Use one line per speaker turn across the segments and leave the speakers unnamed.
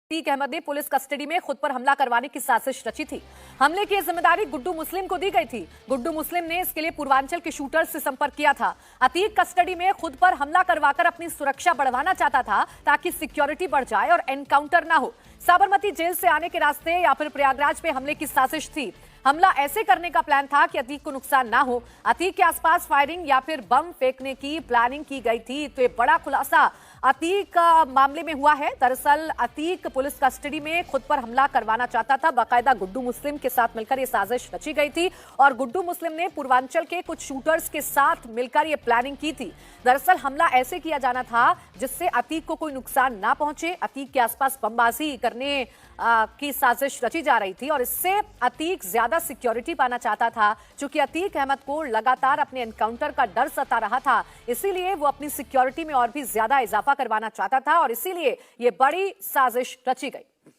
अतीक अहमद ने police custody में खुद पर हमला करवाने की साजिश रची थी। हमले की जिम्मेदारी गुड्डू मुस्लिम को दी गई थी। गुड्डू मुस्लिम ने इसके लिए पूर्वांचल के शूटर्स से संपर्क किया था। अतीक कस्टडी में खुद पर हमला करवाकर अपनी सुरक्षा बढ़वाना चाहता था ताकि सिक्योरिटी बढ़ जाए और एनकाउंटर ना हो। साबरमती जेल से आने के रास्ते या फिर प्रयागराज पे हमले की साजिश थी। हमला ऐसे करने का प्लान था कि अतीक को नुकसान ना हो। अतीक के आसपास फायरिंग या फिर बम फेंकने की प्लानिंग की गई थी। तो ये बड़ा खुलासा अतीक मामले में हुआ है। दरअसल अतीक पुलिस कस्टडी में खुद पर हमला करवाना चाहता था। बाकायदा गुड्डू मुस्लिम के साथ मिलकर ये साजिश रची गई थी और गुड्डू मुस्लिम ने पूर्वांचल के कुछ शूटर्स के साथ मिलकर ये प्लानिंग की थी। दरअसल हमला ऐसे किया जाना था जिससे अतीक को कोई नुकसान ना पहुंचे। अतीक के आसपास बमबाजी करने की साजिश रची जा रही थी और इससे अतीक ज्यादा सिक्योरिटी पाना चाहता था। चूंकि अतीक अहमद को लगातार अपने एनकाउंटर का डर सता रहा था, इसीलिए वो अपनी सिक्योरिटी में और भी ज्यादा इजाफा करवाना चाहता था और इसीलिए ये बड़ी साजिश रची गई।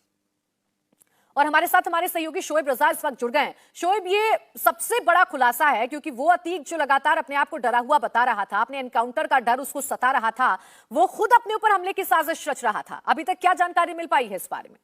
और हमारे साथ हमारे सहयोगी शोएब रजा इस वक्त जुड़ गए हैं। शोएब, ये सबसे बड़ा खुलासा है क्योंकि वो अतीक जो लगातार अपने आप को डरा हुआ बता रहा था, अपने एनकाउंटर का डर उसको सता रहा था, वो खुद अपने ऊपर हमले की साजिश रच रहा था। अभी तक क्या जानकारी मिल पाई है इस बारे में?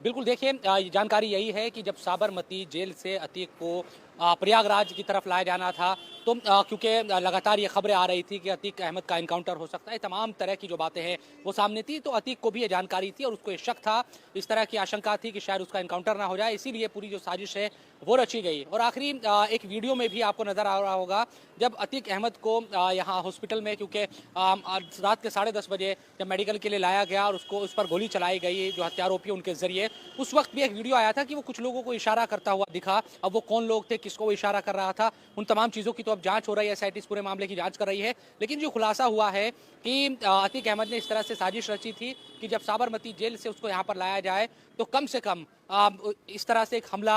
बिल्कुल, देखिए जानकारी यही है कि जब साबरमती जेल से अतीक को प्रयागराज की तरफ लाया जाना था तो क्योंकि लगातार ये खबरें आ रही थी कि अतीक अहमद का एनकाउंटर हो सकता है, तमाम तरह की जो बातें हैं वो सामने थी, तो अतीक को भी ये जानकारी थी और उसको ये शक था, इस तरह की आशंका थी कि शायद उसका एनकाउंटर ना हो जाए, इसीलिए पूरी जो साजिश है वो रची गई। और आखिरी एक वीडियो में भी आपको नजर आ रहा होगा जब अतीक अहमद को यहाँ हॉस्पिटल में, क्योंकि रात के 10:30 बजे जब मेडिकल के लिए लाया गया और उसको उस पर गोली चलाई गई जो हत्यारोपी उनके जरिए, उस वक्त भी एक वीडियो आया था कि वो कुछ लोगों को इशारा करता हुआ दिखा। अब वो कौन लोग थे, किसको वो इशारा कर रहा था, उन तमाम चीज़ों की तो अब जांच हो रही है, एसआईटी इस पूरे मामले की जांच कर रही है। लेकिन जो खुलासा हुआ है कि अतीक अहमद ने इस तरह से साजिश रची थी कि जब साबरमती जेल से उसको यहाँ पर लाया जाए तो कम से कम इस तरह से एक हमला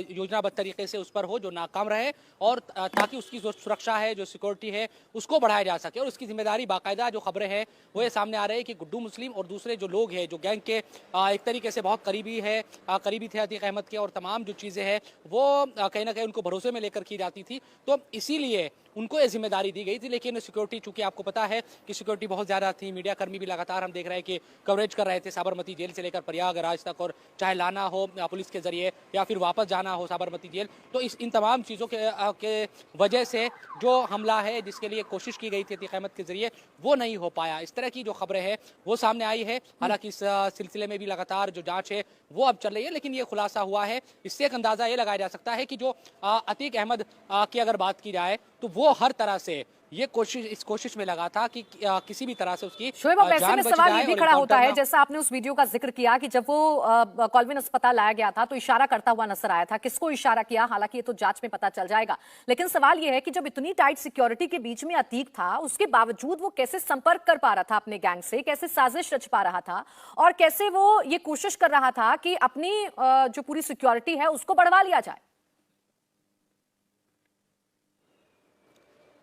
योजनाबद्ध तरीके से उस पर हो जो नाकाम रहे और ताकि उसकी जो सुरक्षा है, जो सिक्योरिटी है, उसको बढ़ाया जा सके। और उसकी जिम्मेदारी बाकायदा जो खबरें हैं वो ये सामने आ रहे हैं कि गुड्डू मुस्लिम और दूसरे जो लोग हैं जो गैंग के एक तरीके से बहुत करीबी थे अतीक अहमद के, और तमाम जो चीज़ें हैं वो कहीं ना कहीं उनको भरोसे में लेकर की जाती थी, तो इसीलिए उनको ये जिम्मेदारी दी गई थी। लेकिन सिक्योरिटी, चूंकि आपको पता है कि सिक्योरिटी बहुत ज़्यादा थी, मीडिया कर्मी भी लगातार हम देख रहे हैं कि कवरेज कर रहे थे साबरमती जेल से लेकर प्रयागराज तक, और चाहे लाना हो पुलिस के जरिए या फिर वापस जाना हो साबरमती जेल, तो इन तमाम चीज़ों के वजह से जो हमला है जिसके लिए कोशिश की गई थी अतीक अहमद के जरिए वो नहीं हो पाया। इस तरह की जो खबरें हैं वो सामने आई है। हालांकि इस सिलसिले में भी लगातार जो जांच है वो अब चल रही है, लेकिन ये खुलासा हुआ है, इससे एक अंदाजा ये लगाया जा सकता है कि जो अतीक अहमद की अगर बात की जाए तो वो हर तरह से ये इस कोशिश में लगा था कि किसी भी तरह से उसकी
शोएब, अब ऐसे में सवाल ये भी खड़ा होता है, जैसा आपने उस वीडियो का जिक्र किया कि जब वो कॉल्विन अस्पताल लाया गया था तो इशारा करता हुआ नजर आया था। किसको इशारा किया, हालांकि ये तो जांच में पता चल जाएगा, लेकिन सवाल ये है कि जब इतनी टाइट सिक्योरिटी के बीच में अतीक था, उसके बावजूद वो कैसे संपर्क कर पा रहा था अपने गैंग से, कैसे साजिश रच पा रहा था और कैसे वो ये कोशिश कर रहा था कि अपनी जो पूरी सिक्योरिटी है उसको बढ़वा लिया जाए?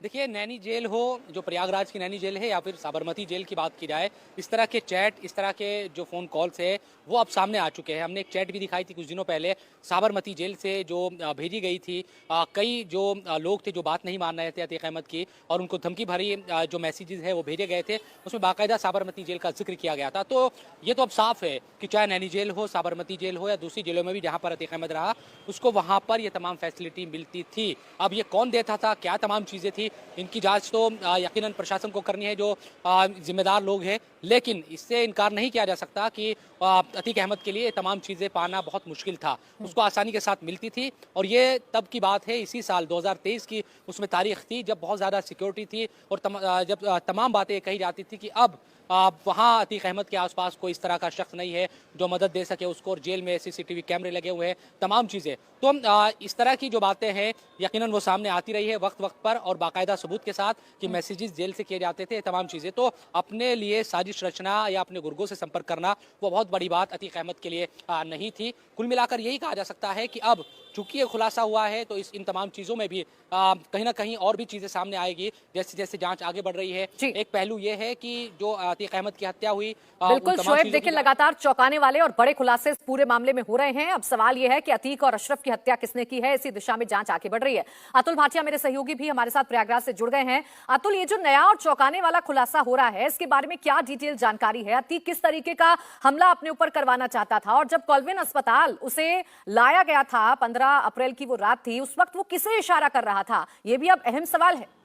देखिए, नैनी जेल हो, जो प्रयागराज की नैनी जेल है, या फिर साबरमती जेल की बात की जाए, इस तरह के चैट, इस तरह के जो फ़ोन कॉल्स है वो अब सामने आ चुके हैं। हमने एक चैट भी दिखाई थी कुछ दिनों पहले साबरमती जेल से जो भेजी गई थी। कई जो लोग थे जो बात नहीं मान रहे थे अतीक अहमद की और उनको धमकी भरी जो मैसेजेस है वो भेजे गए थे, उसमें बाकायदा साबरमती जेल का जिक्र किया गया था। तो ये तो अब साफ है कि चाहे नैनी जेल हो, साबरमती जेल हो या दूसरी जेलों में भी जहाँ पर अतीक अहमद रहा, उसको वहाँ पर ये तमाम फैसिलिटी मिलती थी। अब ये कौन देता था, क्या तमाम चीज़ें थी, इनकी जांच तो यकीनन प्रशासन को करनी है जो जिम्मेदार लोग हैं, लेकिन इससे इनकार नहीं किया जा सकता कि अतीक अहमद के लिए तमाम चीज़ें पाना बहुत मुश्किल था, उसको आसानी के साथ मिलती थी। और ये तब की बात है, इसी साल 2023 की उसमें तारीख थी जब बहुत ज़्यादा सिक्योरिटी थी और जब तमाम बातें कही जाती थी कि अब वहाँ अतीक अहमद के आसपास कोई इस तरह का शख्स नहीं है जो मदद दे सके उसको, और जेल में सीसीटीवी कैमरे लगे हुए हैं, तमाम चीज़ें। तो इस तरह की जो बातें हैं यकीनन वो सामने आती रही है वक्त वक्त पर और बाकायदा सबूत के साथ कि मैसेजेस जेल से किए जाते थे, तमाम चीज़ें। तो अपने लिए साजिश रचना या अपने गुर्गों से संपर्क करना वो बहुत बड़ी बात अतीक अहमद के लिए नहीं थी। कुल मिलाकर यही कहा जा सकता है कि अब चूंकि ये खुलासा हुआ है तो इन तमाम चीज़ों में भी कहीं ना कहीं और भी चीज़ें सामने आएगी जैसे जैसे जांच आगे बढ़ रही है। एक पहलू ये है कि जो अतीक अहमद की हत्या हुई,
बिल्कुल शोएब, देखिए लगातार चौंकाने वाले और बड़े खुलासे इस पूरे मामले में हो रहे हैं। अब सवाल यह है कि अतीक और अशरफ की हत्या किसने की है, इसी दिशा में जांच आगे बढ़ रही है। अतुल भाटिया मेरे सहयोगी भी हमारे साथ प्रयागराज से जुड़ गए हैं। अतुल, ये जो नया और चौंकाने वाला खुलासा हो रहा है, इसके बारे में क्या डिटेल जानकारी है? अतीक किस तरीके का हमला अपने ऊपर करवाना चाहता था, और जब कॉल्विन अस्पताल उसे लाया गया था, 15 अप्रैल की वो रात थी, उस वक्त वो किसे इशारा कर रहा था? ये भी अब अहम सवाल है।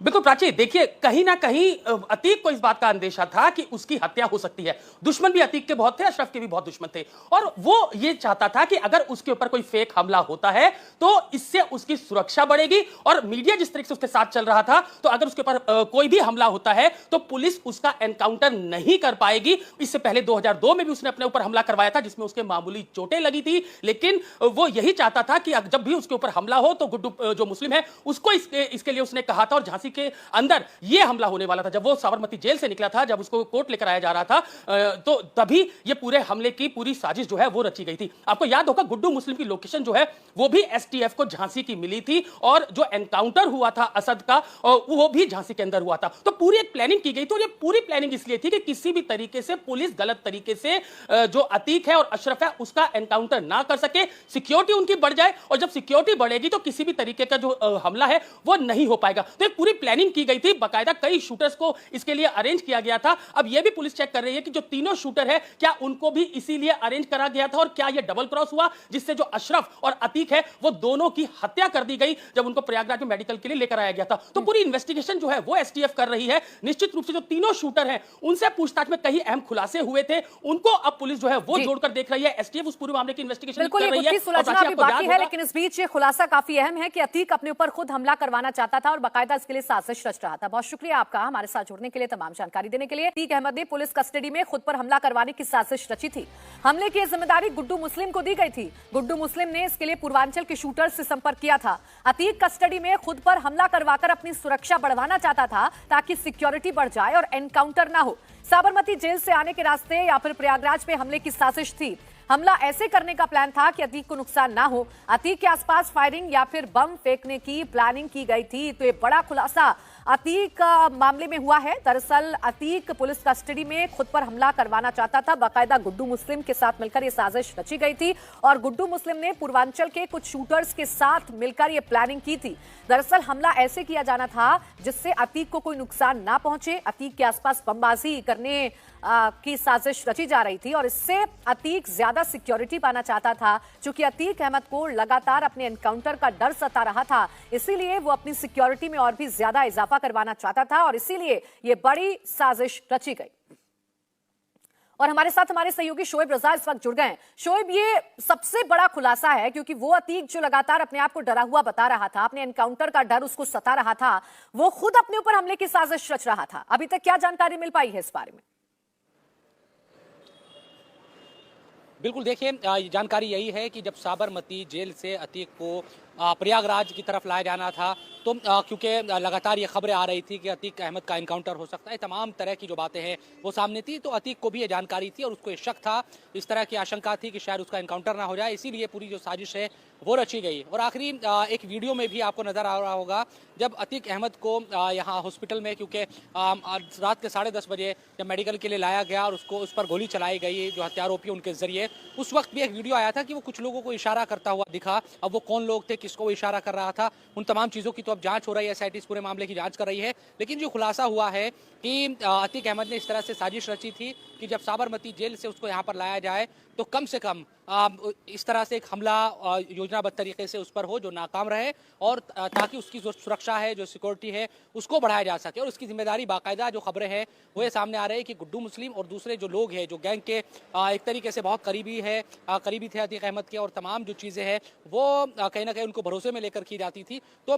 बिल्कुल प्राची, देखिए कहीं ना कहीं अतीक को इस बात का अंदेशा था कि उसकी हत्या हो सकती है। दुश्मन भी अतीक के बहुत थे, अशरफ के भी बहुत दुश्मन थे, और वो ये चाहता था कि अगर उसके ऊपर कोई फेक हमला होता है तो इससे उसकी सुरक्षा बढ़ेगी। और मीडिया जिस तरीके से उसके साथ चल रहा था, तो अगर उसके ऊपर कोई भी हमला होता है तो पुलिस उसका एनकाउंटर नहीं कर पाएगी। इससे पहले 2002 में भी उसने अपने ऊपर हमला करवाया था, जिसमें उसके मामूली चोटें लगी थी, लेकिन वो यही चाहता था कि जब भी उसके ऊपर हमला हो तो गुड्डू जो मुस्लिम है उसको इसके लिए उसने कहा था। और झांसी के अंदर यह हमला होने वाला था, जब वो साबरमती जेल से निकला था, जब उसको कोर्ट लेकर आया जा रहा था, तो तभी ये पूरे हमले की पूरी साजिश जो है वो रची गई थी। आपको याद होगा गुड्डू मुस्लिम की लोकेशन जो है वो भी एसटीएफ को झांसी की मिली थी, और जो एनकाउंटर हुआ था असद का वो भी झांसी के अंदर हुआ था। तो पूरी एक प्लानिंग की गई थी, और ये पूरी प्लानिंग इसलिए थी कि किसी भी तरीके से पुलिस गलत तरीके से जो अतीक है और अशरफ है उसका एनकाउंटर ना कर सके, सिक्योरिटी उनकी बढ़ जाए, और जब सिक्योरिटी बढ़ेगी तो किसी भी तरीके का जो हमला है वो नहीं हो पाएगा। तो एक पूरी प्लानिंग की गई थी, बाकायदा कई शूटर्स को इसके लिए अरेंज किया गया था। अब यह भी पुलिस चेक कर रही है कि जो तीनों शूटर है क्या उनको भी इसीलिए अरेंज करा गया था, और क्या यह डबल क्रॉस हुआ जिससे जो अशरफ और अतीक है वो दोनों की हत्या कर दी गई जब उनको प्रयागराज में मेडिकल के लिए लेकर आया गया था। तो पूरी इन्वेस्टिगेशन जो है वो एसटीएफ कर रही है। निश्चित रूप से जो तीनों शूटर हैं उनसे पूछताछ में कई अहम खुलासे हुए थे, उनको अब पुलिस जो है वो जोड़कर देख रही है। एसटीएफ उस पूरे मामले की इन्वेस्टिगेशन कर रही है।
सुलझना भी बाकी है, लेकिन इस बीच ये खुलासा काफी अहम है कि अतीक अपने ऊपर खुद हमला करवाना चाहता था और बाकायदा इसके लिए साजिश रच रहा था। बहुत शुक्रिया आपका हमारे साथ जुड़ने के लिए, तमाम जानकारी देने के लिए। अतीक अहमद ने पुलिस कस्टडी में खुद पर हमला करवाने की साजिश रची थी। हमले की जिम्मेदारी गुड्डू मुस्लिम को दी गई थी। गुड्डू मुस्लिम ने इसके लिए पूर्वांचल के शूटर्स से संपर्क किया था। अतीक कस्टडी में खुद पर हमला करवाकर अपनी सुरक्षा बढ़वाना चाहता था ताकि सिक्योरिटी बढ़ जाए और एनकाउंटर ना हो। साबरमती जेल से आने के रास्ते या फिर प्रयागराज में हमले की साजिश थी। हमला ऐसे करने का प्लान था कि अतीक को नुकसान ना हो। अतीक के आसपास फायरिंग या फिर बम फेंकने की प्लानिंग की गई थी। तो ये बड़ा खुलासा अतीक मामले में हुआ है। दरअसल अतीक पुलिस कस्टडी में खुद पर हमला करवाना चाहता था। बाकायदा गुड्डू मुस्लिम के साथ मिलकर ये साजिश रची गई थी, और गुड्डू मुस्लिम ने पूर्वांचल के कुछ शूटर्स के साथ मिलकर ये प्लानिंग की थी। दरअसल हमला ऐसे किया जाना था जिससे अतीक को कोई नुकसान ना पहुंचे। अतीक के आसपास बमबाजी करने की साजिश रची जा रही थी, और इससे अतीक ज्यादा सिक्योरिटी पाना चाहता था। चूंकि अतीक अहमद को लगातार अपने एनकाउंटर का डर सता रहा था, इसीलिए वो अपनी सिक्योरिटी में और भी ज्यादा इजाफा करवाना चाहता था, और इसीलिए ये बड़ी साजिश रची गई। और हमारे साथ हमारे सहयोगी शोएब रजा इस वक्त जुड़ गए हैं। शोएब, ये सबसे बड़ा खुलासा है, क्योंकि वो अतीक जो लगातार अपने आप को डरा हुआ बता रहा था, अपने एनकाउंटर का डर उसको सता रहा था, वो खुद अपने ऊपर हमले की साजिश रच रहा था। अभी तक क्या जानकारी मिल पाई है इस बारे में?
बिल्कुल, देखिए जानकारी यही है कि जब साबरमती जेल से अतीक को प्रयागराज की तरफ लाया जाना था, तो क्योंकि लगातार ये खबरें आ रही थी कि अतीक अहमद का एनकाउंटर हो सकता है, तमाम तरह की जो बातें हैं वो सामने थी, तो अतीक को भी ये जानकारी थी और उसको ये शक था, इस तरह की आशंका थी कि शायद उसका एनकाउंटर ना हो जाए, इसीलिए पूरी जो साजिश है वो रची गई। और आखिरी एक वीडियो में भी आपको नजर आ रहा होगा जब अतीक अहमद को यहाँ हॉस्पिटल में, क्योंकि रात के 10:30 बजे जब मेडिकल के लिए लाया गया और उसको उस पर गोली चलाई गई जो हत्यारोपी उनके जरिए, उस वक्त भी एक वीडियो आया था कि वो कुछ लोगों को इशारा करता हुआ दिखा। अब वो कौन लोग थे, किसको वो इशारा कर रहा था, उन तमाम चीज़ों की तो अब जांच हो रही है, एसआईटी इस पूरे मामले की जांच कर रही है। लेकिन जो खुलासा हुआ है कि अतीक अहमद ने इस तरह से साजिश रची थी कि जब साबरमती जेल से उसको यहाँ पर लाया जाए तो कम से कम इस तरह से एक हमला योजनाबद्ध तरीके से उस पर हो जो नाकाम रहे, और ताकि उसकी जो सुरक्षा है, जो सिक्योरिटी है, उसको बढ़ाया जा सके। और उसकी जिम्मेदारी बाकायदा जो खबरें हैं वो ये सामने आ रही है कि गुड्डू मुस्लिम और दूसरे जो लोग हैं जो गैंग के एक तरीके से बहुत करीबी थे अतीक अहमद के, और तमाम जो चीज़ें हैं वो कहीं ना कहीं उनको भरोसे में लेकर की जाती थी। तो